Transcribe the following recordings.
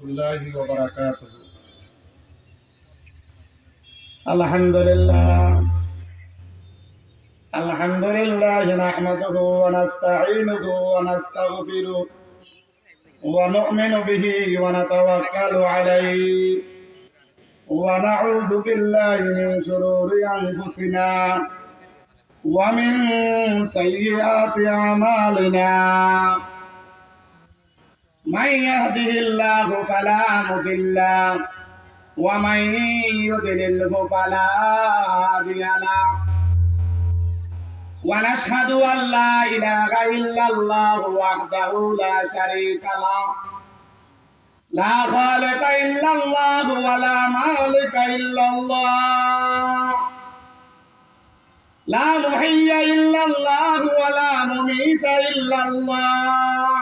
الله وبركاته. الحمد لله نحمده ونستعينه ونستغفره ونؤمن به ونتوكل عليه ونعوذ بالله من شرور أنفسنا ومن سيئات أعمالنا. من يهده الله فلا مضل له ومن يضلله فلا هادي له. ونشهد أن لا إله إلا الله وحده لا شريك له، لا خالق إلا الله ولا مالك إلا الله، لا محيي إلا الله ولا مميت إلا الله،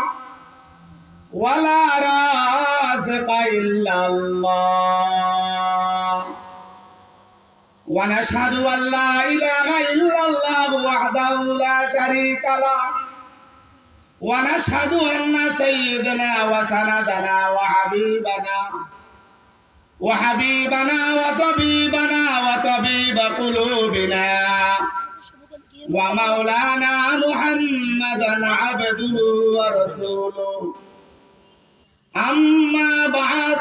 ولا رازق إلا الله. ونشهد أن لا إله إلا الله وحده لا شريك له، ونشهد أن سيدنا وسندنا وحبيبنا وطبيبنا وطبيب قلوبنا ومولانا محمدا عبده ورسوله. أما بعد،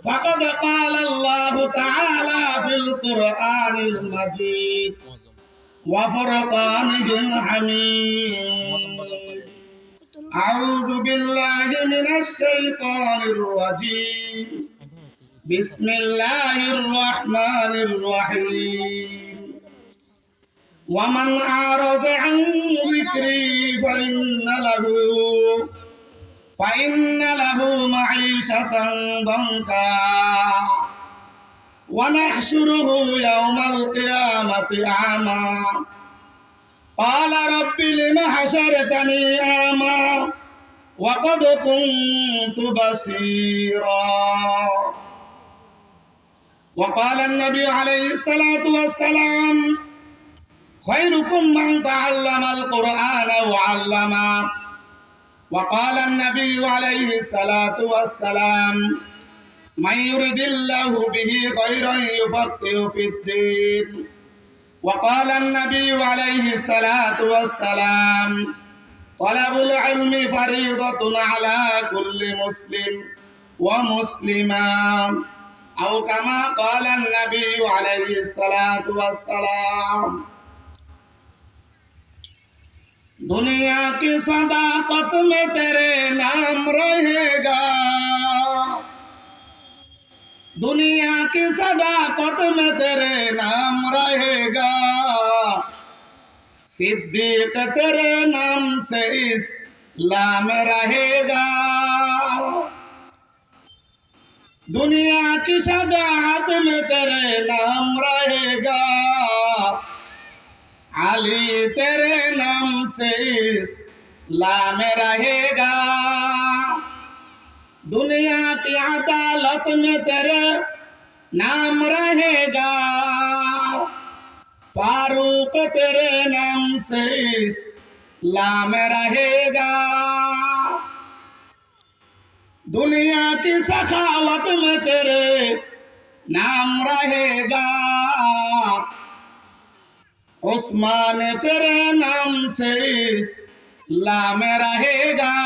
فقد قال الله تعالى في القرآن المجيد وفرقانه الحميد: أعوذ بالله من الشيطان الرجيم، بسم الله الرحمن الرحيم. ومن أعرض عن ذكري فإن له معيشة ضنكا ونحشره يوم القيامة أعمى قال رب لم حشرتني أعمى وقد كنت بصيرا. وقال النبي عليه الصلاة والسلام: خيركم من تعلم القرآن وعلمه. وقال النبي عليه الصلاة والسلام: من يرد الله به خيرا يفقه في الدين. وقال النبي عليه الصلاة والسلام: طلب العلم فريضة على كل مسلم ومسلمة، أو كما قال النبي عليه الصلاة والسلام. दुनिया की सदाकत में तेरे नाम रहेगा, दुनिया की सदाकत में तेरे नाम रहेगा, सिद्दीक तेरे नाम से इस्लाम रहेगा। दुनिया की सदाकत में तेरे नाम रहेगा, अली तेरे नाम से इस्लाम रहेगा। दुनिया की अदालत में तेरे नाम रहेगा, फारूक तेरे नाम से इस्लाम रहेगा। दुनिया की सखावत में तेरे नाम रहेगा, उस्मान तेरे नाम से इस्लाम रहेगा,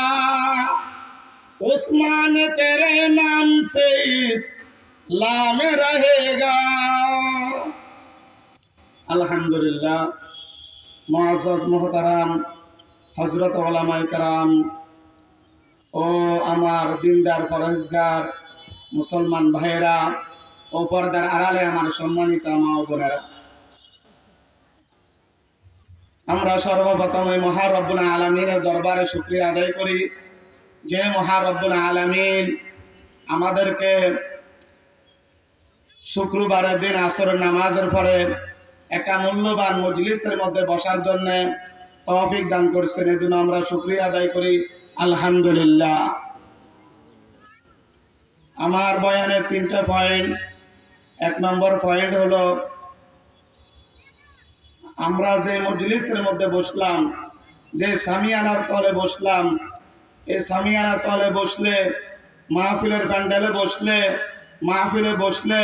उस्मान तेरे नाम से इस्लाम रहेगा। अल्हम्दुलिल्लाह। मुअज़्ज़ज़ मोहतरम हजरत उलमा इकराम ও আমার দিনদার ফরজগার মুসলমান ভাইয়েরা ও পর্দার আড়ালে আমার সম্মানিত মা ও বোনেরা, আমরা সর্বপ্রথম ওই মহান রব্বুল আলামিনের দরবারে শুকরিয়া আদায় করি যে মহান রব্বুল আলামিন আমাদেরকে শুক্রবারের দিন আসরের নামাজের পরে একটা মূল্যবান মজলিসের মধ্যে বসার জন্য তৌফিক দান করেছেন। এজন্য আমরা শুকরিয়া আদায় করি, আলহামদুলিল্লাহ। আমার বয়ানের 3টা পয়েন্ট। 1 নম্বর পয়েন্ট হলো, আমরা যে মজলিসের মধ্যে বসলাম, যে সামিয়ানার তলে বসলাম, এই সামিয়ানার তলে বসলে মাহফিলের প্যান্ডেলে বসলে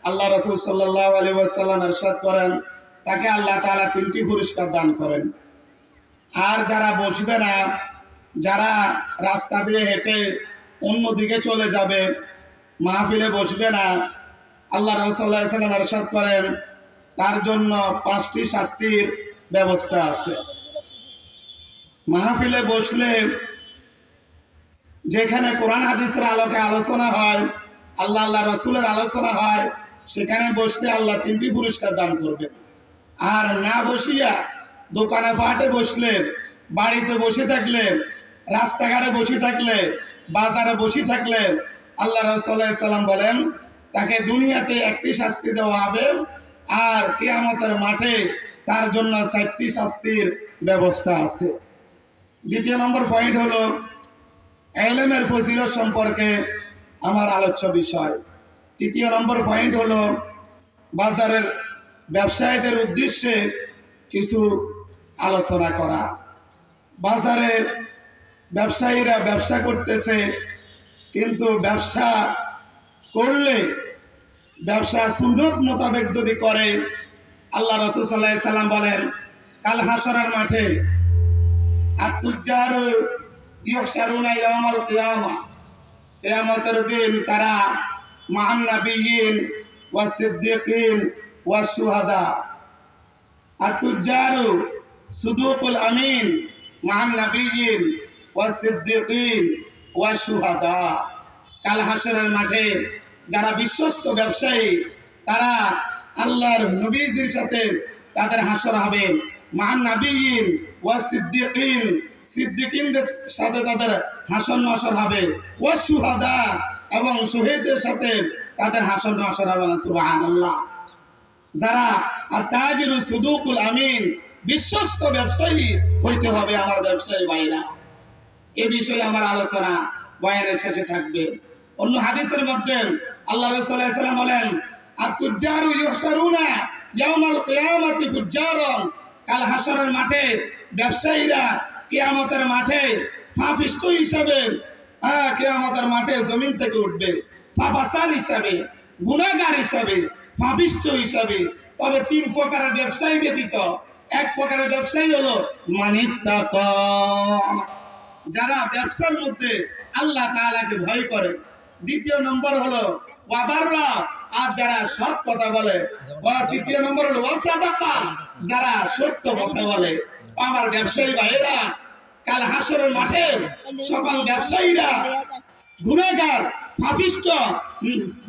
আল্লাহ রাসূল সাল্লাল্লাহু আলাইহি ওয়াসাল্লাম ইরশাদ করেন তাকে আল্লাহ তাআলা 3টি পুরস্কার দান করেন। আর যারা বসবে না, যারা রাস্তা দিয়ে হেঁটে অন্যদিকে চলে যাবে, মাহফিলে বসবে না, আল্লাহ রাসূল সাল্লাল্লাহু আলাইহি ওয়াসাল্লাম ইরশাদ করেন তার জন্য 5টি শাস্তির ব্যবস্থা আছে। মাহফিলে বসলে যেখানে কোরআন হাদিসের আলোকে আলোচনা হয়, আল্লাহ রাসূলের আলোচনা হয়, সেখানে বসতে আল্লাহ 3টি পুরস্কার দান করবে। আর না বসিয়া দোকানে পাটে বসলে, বাড়িতে বসে থাকলে, রাস্তাঘাটে বসে থাকলে, বাজারে বসে থাকলে আল্লাহ রাসূল সাল্লাল্লাহু আলাইহি ওয়াসাল্লাম বলেন তাকে দুনিয়াতে 1টি শাস্তি দেওয়া হবে, আর কিয়ামতের মাঠে তার জন্য 4টি শাস্তির ব্যবস্থা আছে। দ্বিতীয় নম্বর পয়েন্ট হলো ইলমের ফজিলত সম্পর্কে আমার আলোচ্য বিষয়। তৃতীয় নম্বর পয়েন্ট হলো বাজারের ব্যবসায়ীদের উদ্দেশ্যে কিছু আলোচনা করা। বাজারে ব্যবসায়ীরা ব্যবসা করতেছে, কিন্তু ব্যবসা করলে ব্যবসা সুন্নত মোতাবেক যদি করে, আল্লাহ রাসূল সাল্লাল্লাহু আলাইহি ওয়াসাল্লাম বলেন কাল হাশরের মাঠে আত-তুজ্জারু ইউহশারুনা ইয়াওমাল কিয়ামা, কিয়ামতের দিন তারা মা'আন নাবিয়্যিন ওয়াস সিদ্দীকিন ওয়াস শুহাদা, আত-তুজ্জারু সুদুকুল আমিন মা'আন নাবিয়্যিন ওয়াস সিদ্দীকিন ওয়াস শুহাদা। কাল হাশরের মাঠে যারা বিশ্বস্ত ব্যবসায়ী তারা আল্লাহর নবীজির সাথে তাদের হাশর হবে, মা'আন নাবিয়্যিন ওয়াস সিদ্দীকিন, সিদ্দিকিনদের সাথে তাদের হাসর নাসর হবে, ওয়াস শুহাদা এবং শহীদদের সাথে তাদের হাসর নাসর হবে। সুবহানাল্লাহ। যারা আত-তাজিরু সুদুকুল আমিন, বিশ্বস্ত ব্যবসায়ী হইতে হবে আমার ব্যবসায়ী ভাইরা। এই বিষয়ে আমার আলোচনা বয়ানের শেষে থাকবে। অন্য হাদিসের মধ্যে আল্লাহ রাসূল সাল্লাল্লাহু আলাইহি ওয়াসাল্লাম বলেন আত-তুজ্জারু ইউহশারুনা ইয়াওমাল কিয়ামাতি ফুজ্জারান, কাল হাশরের মাঠে ব্যবসায়ীরা কিয়ামতের মাঠে ফাফিষ্ট হিসাবে কিয়ামতের মাঠে জমিন থেকে উঠবে, ফাফাসান হিসাবে, গুনাহগার হিসাবে, ফাফিষ্ট হিসাবে। তবে 3 প্রকারের ব্যবসায়ী ব্যতীত 1 প্রকারের ব্যবসায়ী হলো মানিত্তাকা, যারা ব্যবসার মধ্যে আল্লাহ তাআলাকে ভয় করে। দ্বিতীয় নম্বর হলো ওয়াবাররা, আর যারা সৎ কথা বলে। তৃতীয় নম্বর হলো ওয়াসাদাকা, যারা সত্য কথা বলে। আমার ব্যবসায়ী ভাইয়েরা, কাল হাশরের মাঠে সকল ব্যবসায়ীরা গুনাহগার, পাপিষ্ঠ,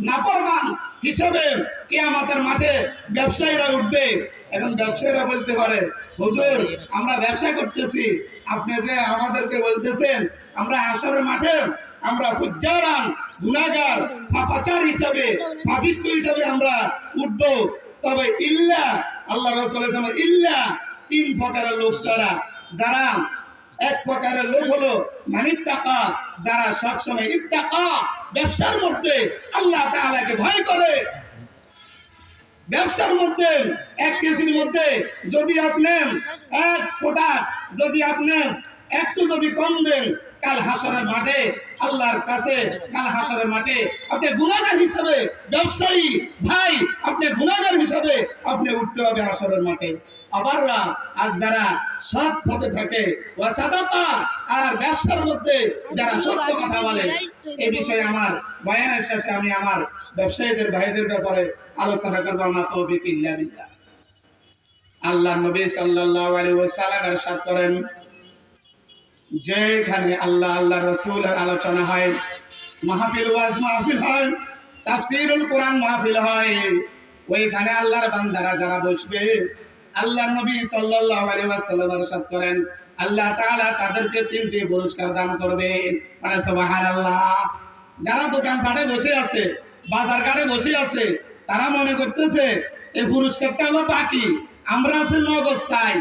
নাফরমান হিসেবে কিয়ামতের মাঠে ব্যবসায়ীরা উঠবে। এখন ব্যবসায়ীরা বলতে পারে হুজুর আমরা ব্যবসা করতেছি, আপনি যে আমাদেরকে বলতেছেন আমরা হাশরের মাঠে আমরা ফুজ্জারান, গুনাহগার, পাপাচার হিসাবে, পাপিষ্ঠ হিসাবে আমরা উঠব। তবে ইল্লা, আল্লাহ রাসূল বলেছেন ইল্লা 3 প্রকারের লোক ছাড়া। যারা 1 প্রকারের লোক হলো মানিত্তাকা, যারা সবসময় ইত্তাকা, ব্যবসার মধ্যে আল্লাহ তাআলাকে ভয় করে। ব্যবসার মধ্যে 1 কেজির মধ্যে যদি আপনি 100 টাকা যদি আপনি একটু যদি কম দেন, কাল হাশরের মাঠে আল্লাহর কাছে, কাল হাশরের মাঠে আপনি গুনাহগার হিসাবে, ব্যবসায়ী ভাই আপনি গুনাহগার হিসাবে আপনি উঠতে হবে হাশরের মাঠে। আবাররা, আজ যারা সৎ পথে থাকে, ওয়াসাদাকা, আর ব্যবসার মধ্যে যারা সত্য কথা বলে। এই বিষয়ে আমার বয়ানের শেষে আমি আমার ব্যবসায়ীদের ভাইদের ব্যাপারে আলোচনা করব। আমার তৌফিক ইল্লা বিল্লাহ। আল্লাহ নবী সাল্লাল্লাহু আলাইহি ওয়াসাল্লাম ইরশাদ করেন যেখানে আল্লাহ রাসূলের আলোচনা হয়, মাহফিল ওয়াজ মাহফিল হয়, তাফসীরুল কোরআন মাহফিল হয়, ওইখানে আল্লাহর বান্দারা যারা বসবে, আল্লাহ নবী সাল্লাল্লাহু আলাইহি ওয়াসাল্লাম ইরশাদ করেন আল্লাহ তাআলা তাদেরকে 3টি পুরস্কার দান করবেন। মানে সুবহানাল্লাহ। যারা দোকানপাটে বসে আছে, বাজার ঘাটে বসে আছে, তারা মনে করতেছে এই পুরস্কারটা হলো বাকি, আমরা আছে নগদ চাই।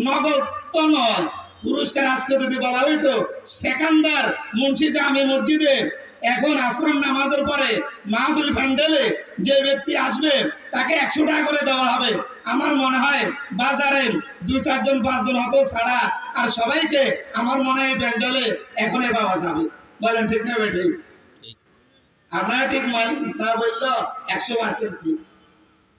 নগদ তো নয়, পুরস্কার আজকে যদি বলা হইতো সেকান্দার মুন্সি জামে মসজিদে এখন আসর নামাজের পরে মাহফিল প্যান্ডেলে যে ব্যক্তি আসবে তাকে 100 টাকা করে দেওয়া হবে, আমার মনে হয় বাজারে 2-4 জন 5 জন হতো ছাড়া আর সবাইকে আমার মনে হয় প্যান্ডেলে এখনই পাওয়া যাবে। বলেন ঠিক না বেঠিক? আপনারা ঠিক না বললো 100% ঠিক।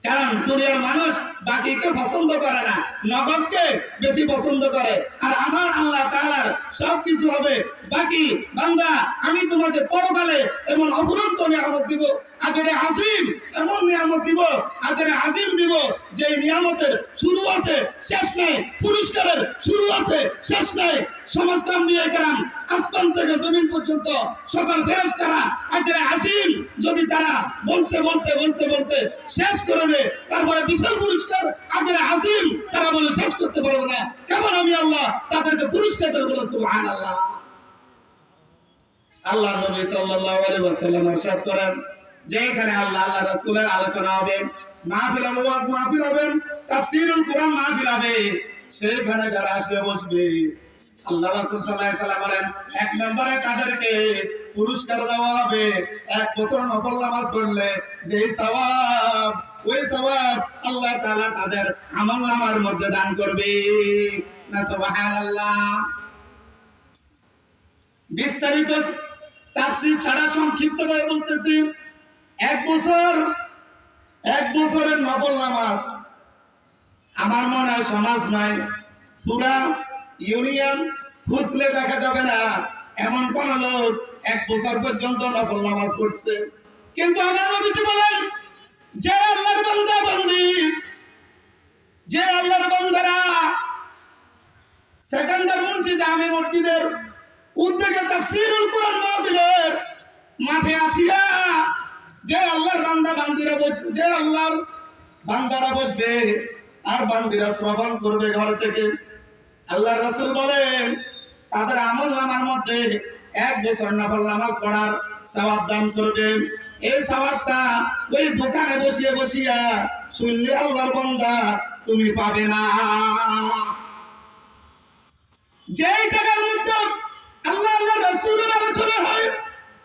কারণ দুনিয়ার মানুষ বাকিকে পছন্দ করে না, নগদকে বেশি পছন্দ করে। আর আমার আল্লাহ তাআলার সবকিছু হবে বাকি। বান্দা, আমি তোমাকে পরকালে এমন অফুরন্ত নিয়ামত দিব, আজরে আজিম, এমন নিয়ামত দিব, আজরে আজিম দিব, যে নিয়ামতের শুরু আছে শেষ নাই, পুরস্কারের শুরু আছে শেষ নাই। সমস্ত আম্বিয়া কেরাম আসমান থেকে জমিন পর্যন্ত সকল ফেরেশতারা আজরে আজিম যদি তারা বলতে বলতে বলতে বলতে শেষ করে দেয়, তারপরে বিশাল পুরস্কার আজরে আজিম তারা বলে শেষ করতে পারবে না, কেমন আমি আল্লাহ তাদেরকে পুরস্কার দেব। বলে সুবহানাল্লাহ। আল্লাহ নবী সাল্লাল্লাহু আলাইহি ওয়াসাল্লাম ইরশাদ করেন, যেখানে আল্লাহ রাসূলের আলোচনা হবে, মাহফিল হবে, ওয়াজ মাহফিল হবে, তাফসীরুল কোরআন মাহফিল হবে, সেখানে যারা আসে বসবে, আল্লাহ রাসূল সাল্লাল্লাহু আলাইহি ওয়াসাল্লাম বলেন, এক নম্বরে তাদেরকে পুরস্কার দেওয়া হবে 1 বছর নফল নামাজ পড়লে যে সওয়াব, ওই সওয়াব আল্লাহ তাআলা তাদের আমলনামার মধ্যে দান করবে। না সুবহানাল্লাহ। বিস্তারিত তাফসীর ছাড়া সংক্ষিপ্তভাবে বলতেছি, 1 বছরের নফল নামাজ আমার মনে হয় সমাজ নাই, পুরা ইউনিয়ন খুঁজলে দেখা যাবে না এমন কোন লোক 1 বছর পর্যন্ত নফল নামাজ পড়ছে। কিন্তু আমার নবীজি বলেন, যে আল্লাহর বান্দা বান্দি, যে আল্লাহর বান্দারা সেকেন্ডার মুন্সি জামে মসজিদের উদ্যোগে তাফসীরুল কোরআন মাহফিলের মাঠে আসিয়া যে আল্লাহর বান্দা বান্দিরা বসবে, যে আল্লাহর বান্দারা বসবে আর বান্দিরা শ্রবণ করবে ঘর থেকে, আল্লাহর রাসূল বলেন তাদের আমলনামার মধ্যে 1 বছর নফল নামাজ পড়ার সওয়াব দান করবেন। এই সওয়াবটা ওই দোকানে বসিয়ে বসিয়া শুনলে আল্লাহর বান্দা তুমি পাবে না। যেই জায়গার মধ্যে আল্লাহ আল্লাহর রাসূলের আলোচনা হয়,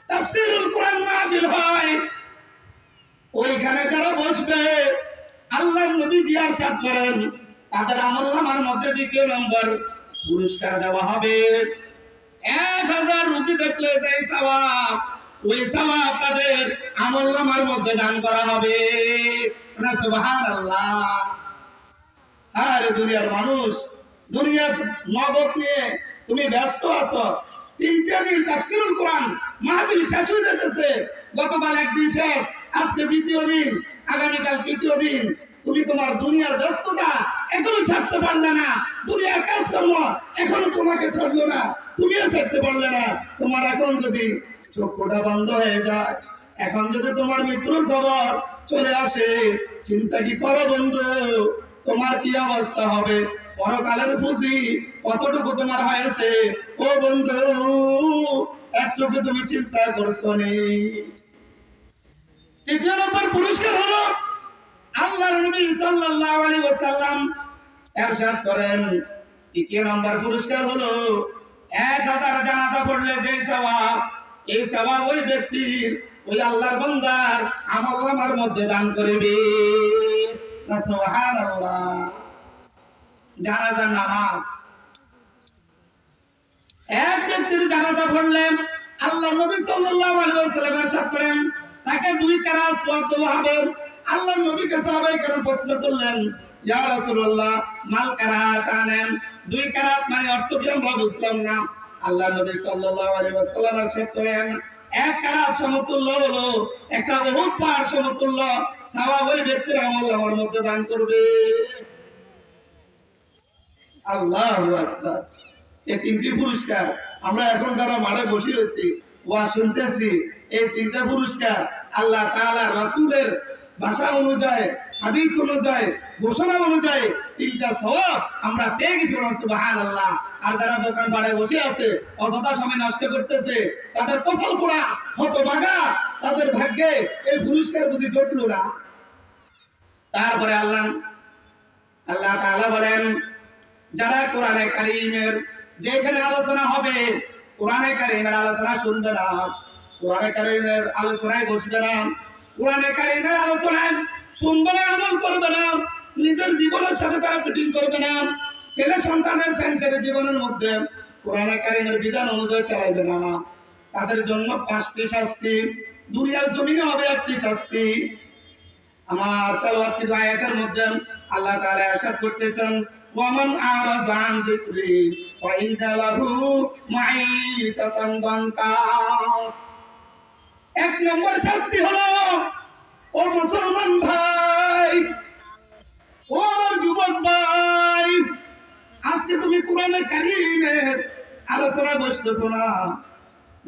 তাফসীরুল কোরআন মাহফিল হয়, ওইখানে যারা বসবে আল্লাহর নবীজি ইরশাদ করেন তাদের আমলনামার মধ্যে 2 নম্বর পুরস্কার দেওয়া হবে। 1000 রুপি দেখলে যে সওয়াব, ওই সওয়াব তাদের আমলনামার মধ্যে দান করা হবে। না সুবহানাল্লাহ। আর দুনিয়ার মানুষ, দুনিয়ার নগদ নিয়ে তুমি ব্যস্ত আছো। 3টে দিন তাফসীরুল কোরআন মাহফিল শেষ হয়ে যেতেছে, গতকাল একদিন শেষ, আজকে 2য় দিন, আগামীকাল 3য় দিন। তুমি তোমার দুনিয়ার ব্যস্ততা এখনো ছাড়তে পারলে না, দুনিয়ার কাজকর্ম এখনো তোমাকে ছাড়লো না, তুমিও ছাড়তে পারলে না। তোমার এখন যদি চক্ষুটা বন্ধ হয়ে যায়, এখন যদি তোমার মৃত্যুর খবর চলে আসে, চিন্তা কি করো বন্ধু, তোমার কি অবস্থা হবে? পরকালের পুঁজি কতটুকু তোমার হয়েছে ও বন্ধু, একটুকু তুমি চিন্তা করছো নি? 3 নম্বর পুরস্কার হলো, আল্লাহর নবী সাল্লাল্লাহু আলাইহি ওয়াসাল্লাম ইরশাদ করেন, 3 নম্বর পুরস্কার হলো 1000 জানাজা পড়লে যে সওয়াব, এই সওয়াব ওই ব্যক্তির, ওই আল্লাহর বান্দার আমলনামার মধ্যে দান করবে। না সুবহানাল্লাহ। জানাজার নামাজ, এক ব্যক্তির জানাজা পড়লে আল্লাহ নবী সাল্লাল্লাহু আলাইহি ওয়াসাল্লাম ইরশাদ করেন তাকে 2 কারাত সওয়াব দেওয়া হবে। আল্লাহ নবীকে সাহাবায়ে কেরাম প্রশ্ন করলেন, ইয়া রাসূলুল্লাহ মাল কারাতান, 2 কারাত মানে অর্থ কি আমরা বুঝলাম না। আল্লাহ নবী সাল্লাল্লাহু আলাইহি ওয়াসাল্লাম ইরশাদ করেন, 1 কারাত সমতুল্য হলো একটা উহুদ পাহাড় সমতুল্য সওয়াব ওই ব্যক্তির আমলনামার মধ্যে দান করবে। আল্লাহু আকবার। এই 3টি পুরস্কার আমরা এখন যারা মাঠে বসে রয়েছি, ওয়াজ শুনতেছি, এই 3টা পুরস্কার আল্লাহ তাআলা রাসূলের ভাষা অনুযায়ী, হাদিস অনুযায়ী, ঘোষণা অনুযায়ী 3টা সওয়াব আমরা পেয়ে গেছি। সুবহানাল্লাহ। আর যারা দোকান পাড়ে বসে আছে, অযথা সময় নষ্ট করতেছে, তাদের কপাল পোড়া, হতভাগা, তাদের ভাগ্যে এই পুরস্কার বুঝি জুটলো না। তারপরে আল্লাহ তাআলা বলেন, যারা কোরআনে কারীমের যেখানে আলোচনা হবে, কোরআনে কারীমের আলোচনা শুনবে না, কোরআনে কারীমের আলোচনায় বসবে না, কোরআনে কারীমের আলোচনায় শুনবে না, আমল করবে না, নিজের জীবনের সাথে তারা ফিটিং করবে না, ছেলে সন্তানের সংসারের জীবনের মধ্যে কোরআনে কারীমের বিধান অনুযায়ী চালাইবে না, তাদের জন্য 5টি শাস্তি। দুনিয়ার জমিনে হবে একটি শাস্তি। আমার তেলাওয়াত আয়াতের মধ্যে আল্লাহ তাআলা ইরশাদ করতেছেন, ওয়ামান আরাযা আন যিকরি ফাইন্না লাহু মাঈশাতান দানকা। এক নম্বর শাস্তি হলো, ও মুসলমান ভাই, ও আমার যুবক ভাই, আজকে তুমি কোরআনে কারীমের আলোচনা বসতেছো না,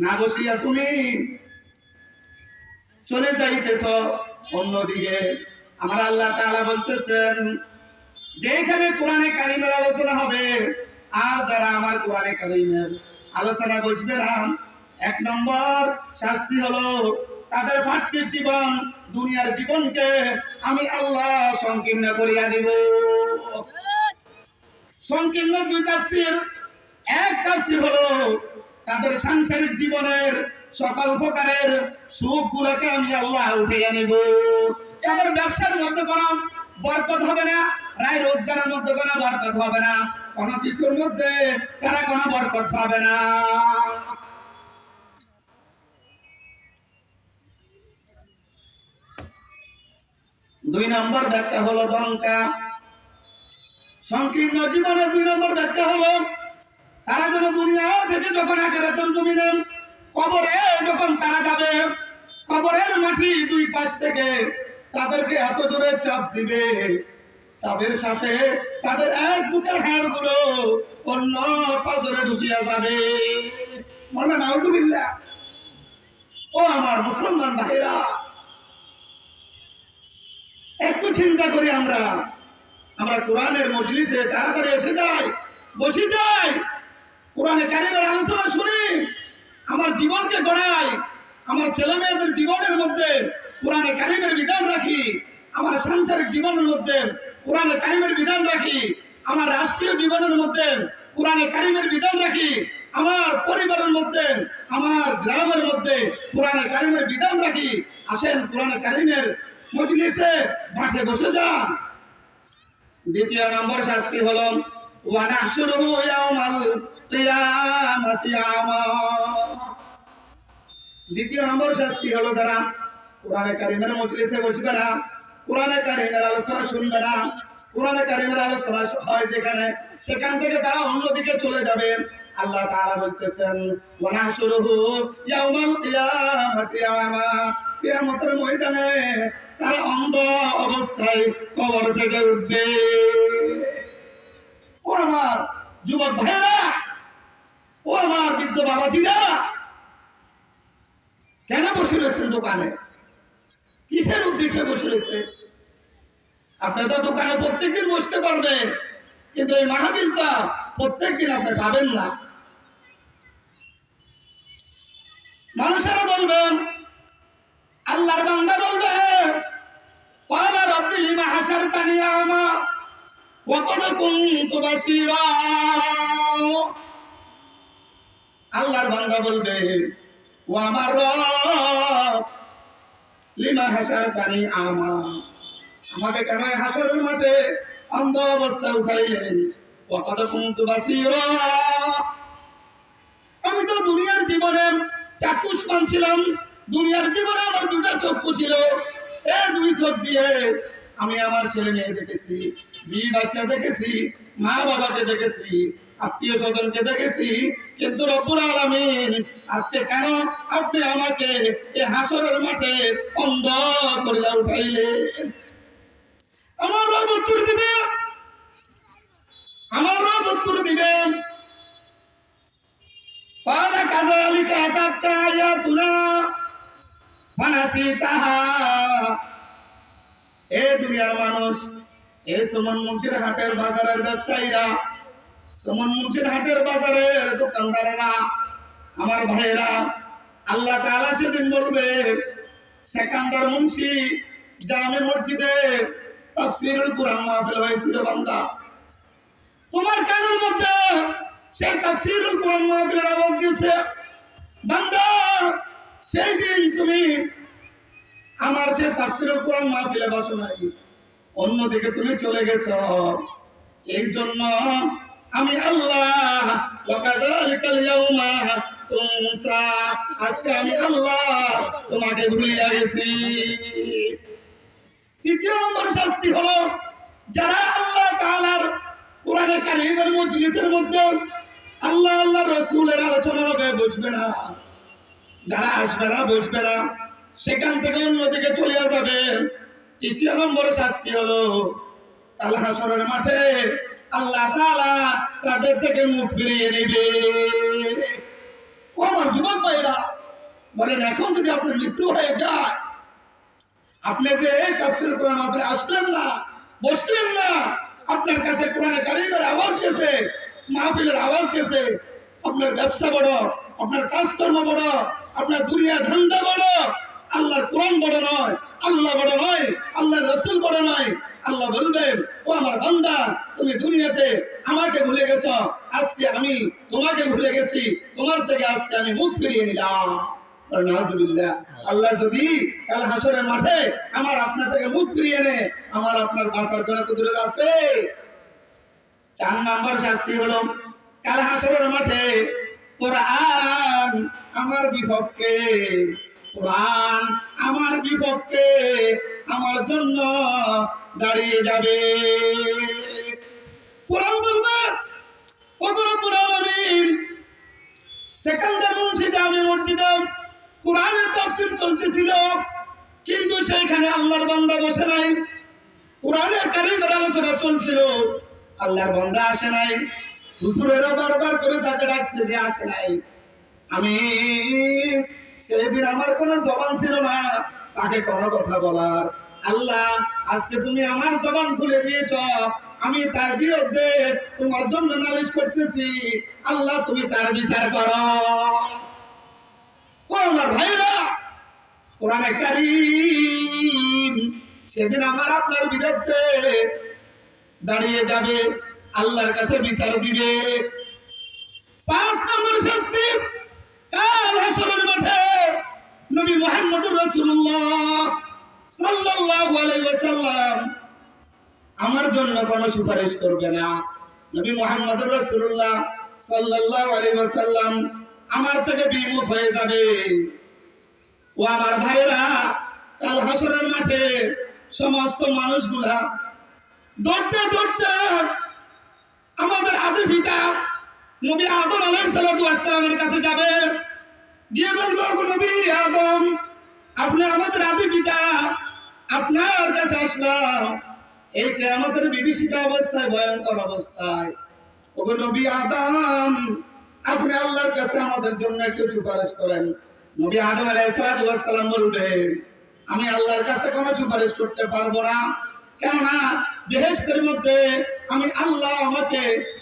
না বসিয়া তুমি চলে যাইতেছ অন্যদিকে। আমার আল্লাহ তাআলা বলতেছেন, যেখানে কোরআনে কারীমের আলোচনা হবে আর যারা আমার কোরআনে কারীমের আলোচনা বসবে না, এক নম্বর শাস্তি হলো তাদের পার্থিব জীবন, দুনিয়ার জীবনকে আমি আল্লাহ সংকীর্ণ করিয়া দিব। সংকীর্ণ দুই তাফসীর। এক তাফসীর হলো তাদের সাংসারিক জীবনের সকল প্রকারের সুখগুলোকে আমি আল্লাহ উঠিয়ে নিব। তাদের ব্যবসার মধ্যে কোনো বরকত হবে না, রায় রোজগারের মধ্যে কোনো বরকত হবে না, কোনো কিছুর মধ্যে তারা কোনো বরকত পাবে না। দুই নম্বর ব্যাখ্যা হলো ধনকা। সংকীর্ণ জীবনের দুই নম্বর ব্যাখ্যা হলো তারা যেন দুনিয়া থেকে যখন আখিরাতের জমিনে কবরে যখন তারা যাবে, কবরের মাটি দুই পাশ থেকে তাদেরকে এত জোরে চাপ দিবে, চাপের সাথে তাদের এক বুকের হাড়গুলো অন্য পাজরে ঢুকিয়া যাবে। বলে নাউযুবিল্লাহ। ও আমার মুসলমান ভাইরা, একটু চিন্তা করি, আমরা কোরআনের মজলিসে তাড়াতাড়ি এসে যাই, বসে যাই, কোরআনে কারীমের আলোচনা শুনি, আমার জীবনকে গড়াই, আমার ছেলে মেয়েদের জীবনের মধ্যে কোরআনে কারীমের বিধান রাখি, আমার সাংসারিক জীবনের মধ্যে কোরআনে কারীমের বিধান রাখি, আমার রাষ্ট্রীয় জীবনের মধ্যে কোরআনে কারীমের বিধান রাখি, আমার পরিবারের মধ্যে, আমার গ্রামের মধ্যে কোরআনে কারীমের বিধান রাখি। আসেন কোরআনে কারীমের মজলিসে মাঠে বসে যান। দ্বিতীয় নম্বর শাস্তি হলো ওয়া নাহশুরুহু ইয়াওমাল কিয়ামাতি আমা। দ্বিতীয় নম্বর শাস্তি হলো যারা কোরআনে কারীমের মজলিসে বসবে না, কোরআনে কারীমের আলোচনা শুনবে না, কোরআনে কারীমের আলোচনা হয় যেখানে, সেখান থেকে তারা অন্যদিকে চলে যাবে। আল্লাহ তাআলা বলতেছেন, ওয়া নাহশুরুহু ইয়াওমাল কিয়ামাতি আমা। কিয়ামতের ময়দানে তারা অন্ধ অবস্থায় কবর থেকে উঠবে। ও আমার যুবক ভাইরা, ও আমার বৃদ্ধ বাবাজিরা, কেন বসে রয়েছেন দোকানে? কিসের উদ্দেশ্যে বসে রয়েছে? আপনি তো দোকানে প্রত্যেকদিন বসতে পারবেন, কিন্তু এই মাহফিলটা প্রত্যেকদিন আপনি পাবেন না। মানুষেরা বলবেন, আল্লাহর বান্দা বলবে, ক্বালা রাব্বি লিমা হাশারতানি আমা ওয়া ক্বাদ কুনতু বাসীরা। আল্লাহর বান্দা বলবে, ও আমার রব, লিমা হাশারতানি আমা, আমাকে কেন হাসরের মাঠে অন্ধ অবস্থায় উঠাইলেন? ওয়া ক্বাদ কুনতু বাসীরা, আমি তো দুনিয়ার জীবনে চাক্ষুষ্মান ছিলাম, দুনিয়ার জীবনে আমার দুটা চক্ষু ছিল, এই দুই চোখ দিয়ে আমি আমার ছেলে মেয়ে দেখেছি, বিবি বাচ্চা দেখেছি, মা বাবাকে দেখেছি, আত্মীয় স্বজনকে দেখেছি, কিন্তু রব্বুল আলামিন আজকে কেন আপনি আমাকে এই হাসরের মাঠে অন্ধ করিয়া উঠাইলেন? আমার রব উত্তর দিবে, আমার রব উত্তর দিবেন, ক্বালা কাযালিকা আতাতকা আয়াতুনা ফানাসিতাহা। এ দুনিয়ার মানুষ, এই সুমন মুন্সির হাটের বাজারের ব্যবসায়ীরা, সুমন মুন্সির হাটের বাজারের দোকানদাররা, আমার ভাইরা, আল্লাহ তাআলা সেদিন বলবে, সেকান্দার মুন্সি জামে মসজিদে তাফসীরুল কুরআন মাহফিল হয়েছিল বান্দা, তোমার কানের মধ্যে সেই তাফসীরুল কুরআন মাহফিলের আওয়াজ গেছে বান্দা, সেই দিন তুমি আমার সেই তাফসীরুল কুরআন মাহফিলে বসো নাই, অন্যদিকে তুমি চলে গেছো। এই জন্য আমি আল্লাহ ওয়া কাযালিকাল ইয়াউমা তুনসা, আজকে আমি আল্লাহ তোমাকে ভুলিয়া গেছি। তৃতীয় নম্বর শাস্তি হলো যারা আল্লাহ তাআলার কোরআনে কারীমের মজলিসের মধ্যে আল্লাহ আল্লাহ রাসূলের আলোচনা হবে বসবে না, যারা আসবে না বসবে না, সেখান থেকে অন্যদিকে চলে যাবে। তৃতীয় নম্বর শাস্তি হলো কাল হাসরের মাঠে আল্লাহ তাআলা তাদের থেকে মুখ ফিরিয়ে নেবে। ও আমার যুবক ভাইরা, বলেন এখন যদি আপনার মৃত্যু হয়ে যায়, আপনি যে তাফসীর কোরআন মাহফিলে আসলেন না, বসলেন না, আপনার কাছে কোরআনে কারীমের আওয়াজ গেছে, মাহফিলের আওয়াজ গেছে, আপনার ব্যবসা বড়, আপনার কাজকর্ম বড়, আপনার দুনিয়া ধান্দা বড়, আল্লাহর কোরআন বড় নয়, আল্লাহ বড় নয়, আল্লাহর রাসূল বড় নয়। আল্লাহ বলবেন, ও আমার বান্দা, তুমি দুনিয়াতে আমাকে ভুলে গেছো, আজকে আমি তোমাকে ভুলে গেছি, তোমার থেকে আজকে আমি মুখ ফিরিয়ে নিলাম। নাউজুবিল্লাহ। আল্লাহ যদি কাল হাসরের মাঠে আমার আপনার থেকে মুখ ফিরিয়ে নেয়, আমার আপনার বাঁচার কোনো কুদরত আছে? 4 নম্বর শাস্তি হলো কাল হাসরের মাঠে কোরআন আমার বিপক্ষে, কোরআন আমার বিপক্ষে আমার জন্য দাঁড়িয়ে যাবে। কোরআন বলবে, ওগো রব্বুল আলামিন, সেকান্দার মুন্সি জামে মসজিদে কোরআনের তাফসীর চলতেছিল, কিন্তু সেইখানে আল্লাহর বান্দা বসে নাই। কোরআনের কারীমের আলোচনা চলছিল, আল্লাহর বান্দা আসে নাই। হুজুরেরা বারবার করে তাকে ডাকছে, সে আসে নাই। আমি সেদিন আমার কোনো জবান ছিল না তাকে কোনো কথা বলার। আল্লাহ, আজকে তুমি আমার জবান খুলে দিয়েছ, আমি তার বিরুদ্ধে তোমার জন্য নালিশ করতেছি। আল্লাহ, তুমি তার বিচার করো। ও আমার ভাইরা, কোরআনে কারীম সেদিন আমার আপনার বিরুদ্ধে দাঁড়িয়ে যাবে, আল্লাহর কাছে বিচার দিবে। 5 নম্বর শাস্তি কাল হাসরের মাঠে নবী মুহাম্মদুর রাসূলুল্লাহ সাল্লাল্লাহু আলাইহি ওয়াসাল্লাম আমার জন্য কোনো সুপারিশ করবে না। নবী মুহাম্মদুর রাসূলুল্লাহ সাল্লাল্লাহু আলাইহি ওয়াসাল্লাম আমার থেকে বিমুখ হয়ে যাবে। ও আমার ভাইরা, কাল হাসরের মাঠে সমস্ত মানুষগুলা দৌড়তে দৌড়তে আমাদের আদি পিতা নবী আদম আলাইহিস সালাতু ওয়াস সালামের কাছে যাবে, গিয়ে বলবো, ওগো নবী আদম, আপনি আমাদের আদি পিতা, আপনার কাছে আসলাম এই কিয়ামতের বিভীষিকা অবস্থায়, ভয়ঙ্কর অবস্থায়। ওগো নবী আদম, আপনি আল্লাহর কাছে আমাদের জন্য একটু সুপারিশ করেন। নবী আদম আলাইহিস সালাতু ওয়াস সালাম বলবে, আমি আল্লাহর কাছে কোনো সুপারিশ করতে পারবো না, কেননা বেহেশতের মধ্যে আমি আল্লাহ আমাকে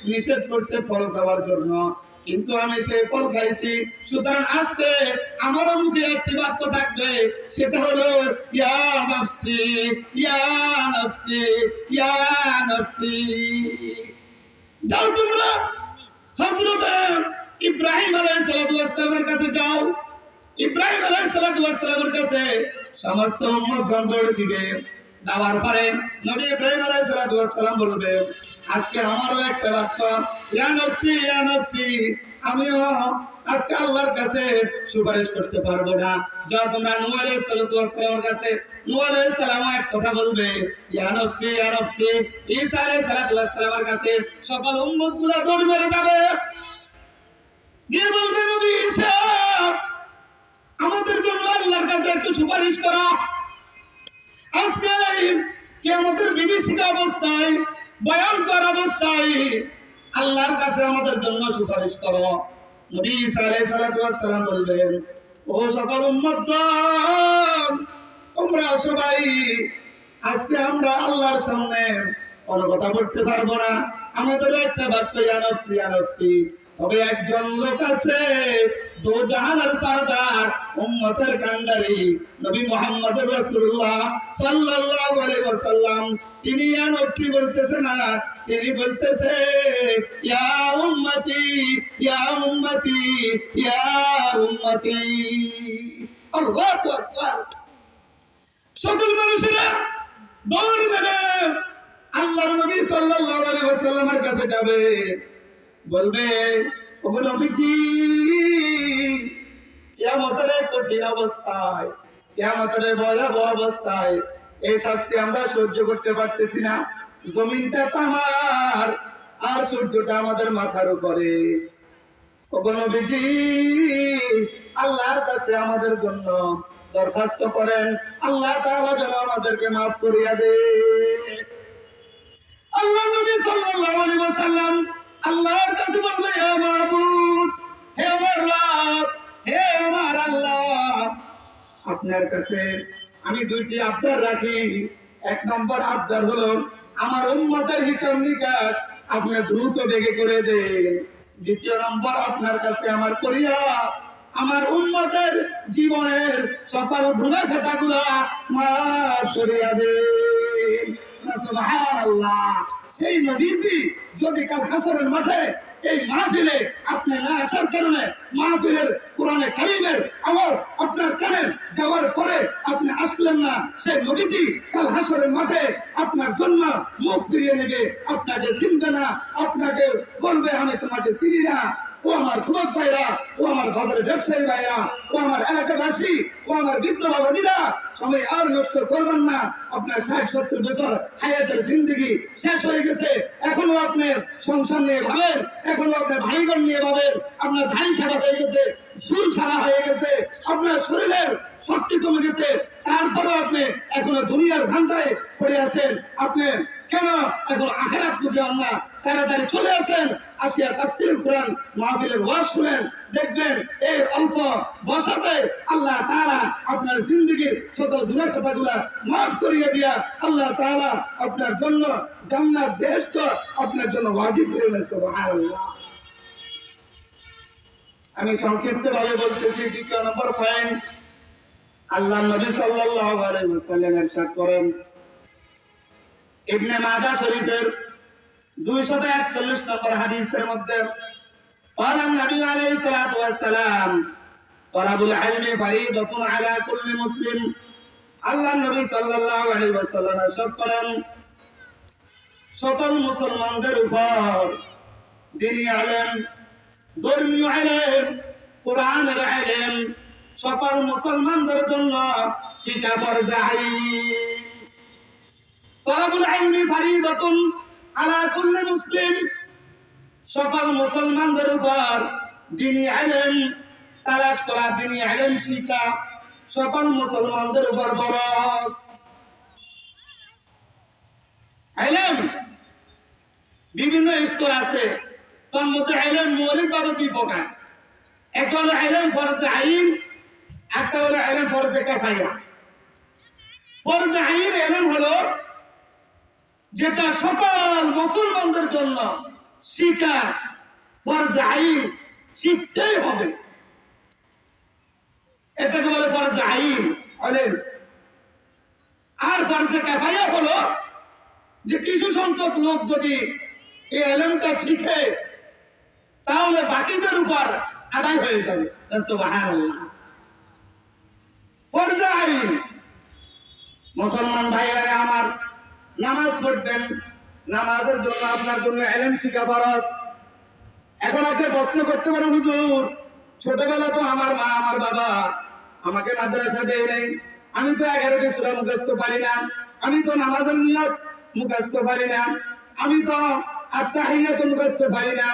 নিষেধ করছে ফল খাওয়ার জন্য, কিন্তু আমি সেই ফল খাইছি। সুতরাং আজকে আমার মুখে একটি বাক্য থাকবে, সেটা হলো ইয়া নাফসি ইয়া নাফসি ইয়া নাফসি। যাও তোমরা হযরত ইব্রাহিম আলাইহিস সালাতু ওয়াস সালামের কাছে যাও। ইব্রাহিম আলাইহিস সালাতু ওয়াস সালামের কাছে সমস্ত উম্মতগণ দৌড় দিবে। যাওয়ার পরে নবী ইব্রাহিম আলাইহিস সালাতু ওয়াস সালাম বলবে, আজকে আমারও একটা বাক্য, ইয়া নাফসি ইয়া নাফসি, আমিও আজকে আল্লাহর কাছে সুপারিশ করতে পারবো না। যাও তোমরা নূহ আলাইহিস সালাতু ওয়াস সালামের কাছে। নূহ আলাইহিস সালাম এক কথা বলবে, ইয়া নাফসি ইয়া নাফসি। ঈসা আলাইহিস সালাতু ওয়াস সালামের কাছে সকল উম্মতগুলো দৌড় মেরে যাবে, গিয়ে বলবে, নবী ঈসা, আমাদের জন্য আল্লাহর কাছে একটু সুপারিশ করো। আজকে কিয়ামতের বিভীষিকা অবস্থায়, ভয়ঙ্কর অবস্থায় আল্লাহর কাছে আমাদের জন্য সুপারিশ করো। নবী ঈসা আলাইহিস সালাতু ওয়াস সালাম বলবেন, ও সকল উম্মতগণ, তোমরা সবাই আজকে আমরা আল্লাহর সামনে কোনো কথা বলতে পারবো না, আমাদেরও একটা বাক্য, ইয়া নাফসি ইয়া নাফসি। তবে একজন লোক আছে, দো জাহানের সরদার, উম্মতের কান্ডারি নবী মুহাম্মদুর রাসূলুল্লাহ সাল্লাল্লাহু আলাইহি ওয়াসাল্লাম, তিনি ইয়া নাফসি বলতেছে না, তিনি বলতেছে ইয়া উম্মতি ইয়া উম্মতি ইয়া উম্মতি। আল্লাহু আকবার। সকল মানুষেরা দৌড় মেরে আল্লাহর নবী সাল্লাল্লাহু আলাইহি ওয়াসাল্লামের কাছে যাবে, বলবে, ওগো নবীজি, কিয়ামতের কঠিন অবস্থায়, কিয়ামতের ভয়াবহ অবস্থায় এই শাস্তি আমরা সহ্য করতে পারতেছি না। জমিনটা তামার আর সূর্যটা আমাদের মাথার উপরে। ওগো নবীজি, আল্লাহর কাছে আমাদের জন্য দরখাস্ত করেন, আল্লাহ তাআলা যেন আমাদেরকে মাফ করিয়া দেয়। আল্লাহ নবী সাল্লাল্লাহু আলাইহি ওয়াসাল্লাম আল্লাহর কাছে বলবে, হে মাবুদ, হে আমার রব, হে আমার আল্লাহ, আপনার কাছে আমি দুইটি আবদার রাখি। এক নম্বর আবদার হলো আমার উম্মতের হিসাব নিকাশ আপনি দ্রুত বেগে করে দেন। দ্বিতীয় নম্বর আপনার কাছে আমার করিয়া আমার উম্মতের জীবনের সকল গুনাহ খাতাগুলো মাফ করিয়া দেন। সুবহানাল্লাহ। সেই নবীজি যদি কাল হাসরের মাঠে এই মাহফিলে আপনি না আসার কারণে মাহফিলের কোরআনে কারীমের আওয়াজ আপনার কানে যাওয়ার পরে আপনি আসলেন না, সেই নবীজি কাল হাসরের মাঠে আপনার জন্য মুখ ফিরিয়ে নেবে, আপনাকে চিনবে না, আপনাকে বলবে আমি তোমাকে চিনি না। ও আমার যুবক ভাইরা, ও আমার বাজারের ব্যবসায়ী ভাইরা, ও আমার এলাকাবাসী, ও আমার বৃদ্ধ বাবাজিরা, সময় আর নষ্ট করবেন না। আপনার ৬০-৭০ বছর হায়াতের জিন্দগি শেষ হয়ে গেছে, এখনো আপনি সংসার নিয়ে ভাবেন, এখনো আপনি বাড়িঘর নিয়ে ভাবেন, আপনার ধাড়ি ছাড়া হয়ে গেছে, চুল ছাড়া হয়ে গেছে, আপনার শরীরের শক্তি কমে গেছে, তারপরেও আপনি এখনো দুনিয়ার ধান্দায় পড়ে আছেন। আপনি কেন এখন আখিরাত বুঝেন না? তাড়াতাড়ি চলে আসেন, আসিয়া তাফসীরুল কোরআন মাহফিলের ওয়াজ শুনেন, দেখবেন এই অল্প বসাতে আল্লাহ তাআলা আপনার জিন্দেগীর সকল গুনাহ কথাগুলা মাফ করিয়ে দিয়া আল্লাহ তাআলা আপনার জন্য জান্নাত বেহেশত আপনার জন্য ওয়াজিব করে দিয়েছে। সুবহানাল্লাহ। আমি সংক্ষিপ্তভাবে বলতেছি। দ্বিতীয় নম্বর পয়েন্ট, আল্লাহ নবী সাল্লাল্লাহু আলাইহি ওয়াসাল্লাম ইরশাদ করেন ইবনে মাজাহ শরীফের 241 নম্বর হাদিসের মধ্যে, قال النبي عليه الصلاة والسلام طلب العلم فريضة على كل مسلم। আল্লাহ নবী সাল্লাল্লাহু আলাইহি ওয়াসাল্লাম ইরশাদ করেন সকল মুসলমানদের উপর দ্বীনি ইলম, ধর্মীয় ইলম, কোরআনের ইলম সকল মুসলমানদের জন্য শিক্ষা ফরজ আইন। তলাবুল ইলমি ফারিদাতুন আলা কুল্লি মুসলিম, সকল মুসলমানদের উপর দ্বীনি ইলম তালাশ করা, দ্বীনি ইলম শিক্ষা সকল মুসলমানদের উপর ফরজ। ইলম বিভিন্ন স্তর আছে, তার মধ্যে ইলম মৌলিকভাবে দুই প্রকার। একটা হলো ইলম ফরজ আইন, একটা হলো ইলম ফরজ কিফায়া। ফরজ আইন ইলম হলো যেটা সকল মুসলমানদের জন্য শিক্ষা ফরজ আইন, শিখতেই হবে, এটাকে বলে ফরজ আইন ইলম। আর ফরজ কিফায়া হলো যে কিছু সংখ্যক লোক যদি এই ইলমটা শিখে তাহলে বাকিদের উপর আদায় হয়ে যাবে। সুবহানাল্লাহ। ফরজ আইন, মুসলমান ভাইরা আমার, নামাজ পড়তেন, নামাজের জন্য আপনার জন্য ইলম শিখা ফরজ। এখন আপনি প্রশ্ন করতে পারেন, হুজুর ছোটবেলা তো আমার মা আমার বাবা আমাকে মাদ্রাসা দেয় নাই, আমি তো 11টি সূরা মুখস্থ পারি না, আমি তো নামাজের নিয়ত মুখস্থ পারি না, আমি তো আত্তাহিয়াত মুখস্থ পারি না,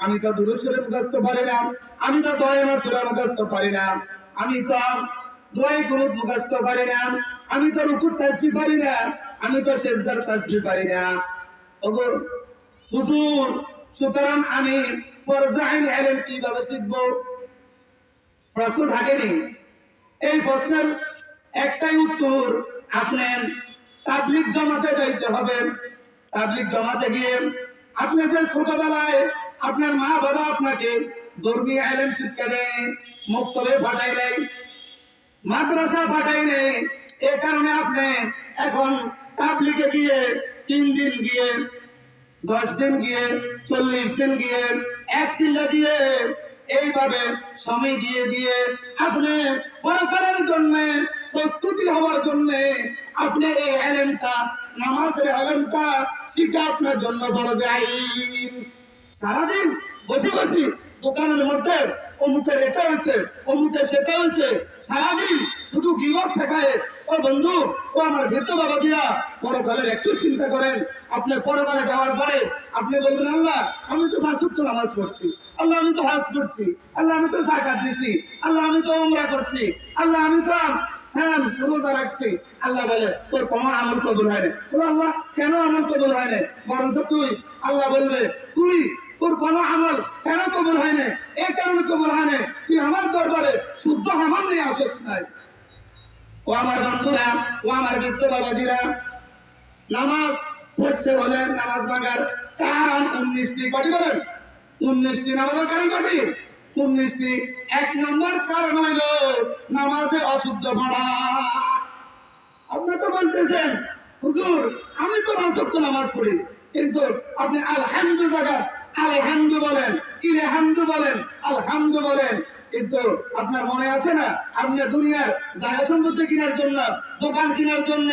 আমি তো দুরূদ শরীফ মুখস্থ পারি না, আমি তো দোয়া সূরা মুখস্থ পারি না, আমি তো দোয়া কুনুত মুখস্থ পারি না, আমি তো রুকুর তাসবিহ পারি না, আমি তো সিজদার তাসবিহ পারি না। ওগো হুজুর, সুতরাং আমি ফরজ আইন ইলম কিভাবে শিখব? প্রশ্ন থাকেনি? এই প্রশ্নের একটাই উত্তর, আপনি তাবলীগ জামাতে যাইতে হবে। তাবলীগ জামাতে গিয়ে আপনি যে ছোটবেলায় আপনার মা বাবা আপনাকে ধর্মীয় ইলম শিক্ষা দেয়, মক্তবে পাঠাই দেয়, মাদ্রাসা পাঠাই নেই, এই কারণে আপনি এখন তাবলীগে গিয়ে 3 দিন গিয়ে, 10 দিন গিয়ে, 40 দিন গিয়ে, 1 চিল্লা দিয়ে, এইভাবে সময় দিয়ে দিয়ে আপনি পরকালের জন্য প্রস্তুতি হওয়ার জন্য আপনি এই ইলমটা, নামাজের ইলমটা শিখা আপনার জন্য ফরজ আইন। সারাদিন বসে বসে দোকানের মধ্যে অমুকের এটা হয়েছে, অমুকের সেটা হয়েছে, সারাদিন শুধু গিবত শেখায়। ও বন্ধু, ও আমার ভৃত্য বাবাজিরা, পরকালের একটু চিন্তা করেন। আপনি পরকালে যাওয়ার পরে আপনি বলবেন, আল্লাহ আমি তো 5 ওয়াক্ত নামাজ পড়ছি, আল্লাহ আমি তো হজ করছি, আল্লাহ আমি তো যাকাত দিছি, আল্লাহ আমি তো উমরা করছি, আল্লাহ আমি তো হ্যাঁ রোজা রাখছি। আল্লাহ বলে তোর কোনো আমল কবুল হয় না। আল্লাহ কেন আমল কবুল হয় না? বরঞ্চ তুই, আল্লাহ বলবে তুই তোর কোনো আমল কেন কবুল হয় না? এই কারণে কবুল হয় না, তুই আমার দরবারে শুদ্ধ আমল নিয়ে আসিস নাই। ও আমার বন্ধুরা, ও আমার বৃদ্ধ বাবাজিরা, নামাজ পড়তে হলে নামাজ ভাঙার কারণ 19টি। কটি বলেন? 19টি নামাজের কারণ কটি? 19টি। 1 নম্বর কারণ হইল নামাজে অশুদ্ধ পড়া। আপনি তো বলতেছেন হুজুর আমি তো 5 ওয়াক্ত নামাজ পড়ি, কিন্তু আপনি আলহামদু জায়গা আলহামদু বলেন, ইলহামদু বলেন, আলহামদু বলেন, কিন্তু আপনার মনে আছে না আপনি দুনিয়ার জায়গা সম্পত্তি কেনার জন্য, দোকান কেনার জন্য,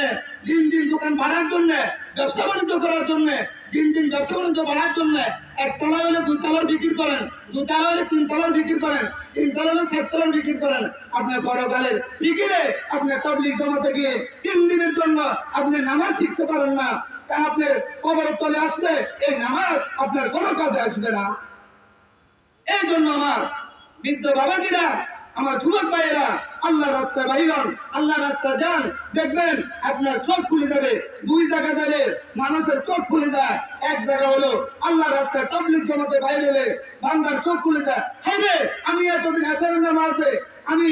দিন দিন দোকান বাড়ার জন্য, ব্যবসা বাণিজ্য করার জন্য, দিন দিন ব্যবসা বাণিজ্য বাড়ার জন্য 1 তলা হলে 2 তলার বিক্রি করেন, 2 তলা হলে 3 তলার বিক্রি করেন, 3 তলা হলে 7 তলার বিক্রি করেন। আপনার পরকালের ফিকিরে আপনি তাবলীগ জমাতে গিয়ে 3 দিনের জন্য আপনি নামাজ শিখতে পারেন না। আপনি কবরের তলে আসলে এই নামাজ আপনার কোনো কাজে আসবে না। এই জন্য আমার বৃদ্ধ বাবাজিরা, আমার যুবক ভাইয়েরা, আল্লাহ রাস্তা বাহিরন, আল্লাহ রাস্তা যান, দেখবেন আপনার চোখ খুলে যাবে। 2 জায়গা গেলে মানুষের চোখ খুলে যায়। এক জায়গা হলো আল্লাহ রাস্তায় তাবলীগ জমাতে বাইরে হলে বান্দার চোখ খুলে যায়। হ্যাঁ আমি এতদিন এশারের নামাজে আমি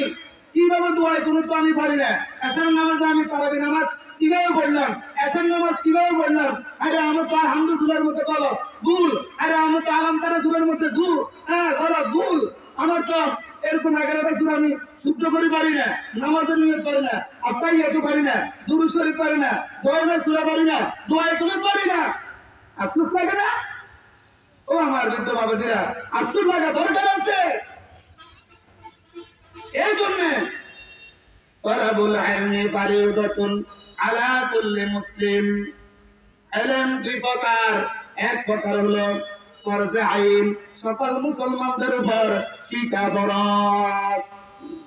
কিভাবে দোয়াই কোনো তো আমি পারি না। এশারের নামাজে আমি তারাবি নামাজ কিভাবে পড়লাম, এশার নামাজ কিভাবে পড়লাম, আরে আমরা তো আলহামদুলিল্লাহ সূরার মধ্যে গলত ভুল, আরে আমরা তো আলাম তারা সূরার মধ্যে ভুল, হ্যাঁ গলত ভুল। আমার তো এরকম 11টা সূরা আমি শুদ্ধ করে পারি না, নামাজের নিয়ত পারি না, আত্মাইয়াতও পারি না, দুরূদ শরীফ পারি না, দোয়া সূরা পারি না, দোয়া তুমি পারি না। আফসোস লাগে না? ও আমার বৃদ্ধ বাবাজিরা, আফসোস লাগা দরকার আছে। এই জন্য তালাবুল ইলমি ফারিদাতুন আলা কুল্লি মুসলিম। ইলম 2 প্রকার। 1 প্রকার হলো ফরজে আইন, সকল মুসলমানদের উপর শিক্ষা ফরজ।